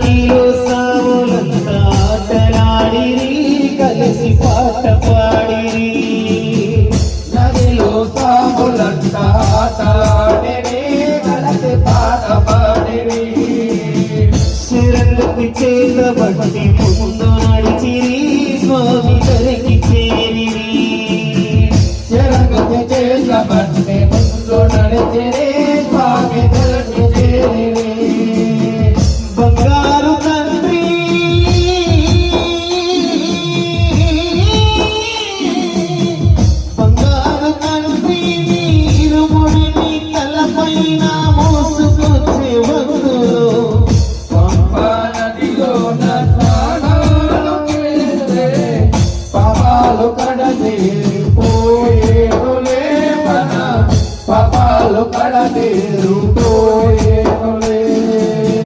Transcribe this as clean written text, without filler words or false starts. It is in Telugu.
నదిలో సావులంతా ఆటలాడిరి కలిసి పాట పాడిరి నదిలో సాములంతా ఆటలాడిరి కలిసి పాట పాడిరి శరణుకి చేతబట్టి ముందు నడిచిరి స్వామి దరికి చేరిరి శరణుకి చేతబట్టి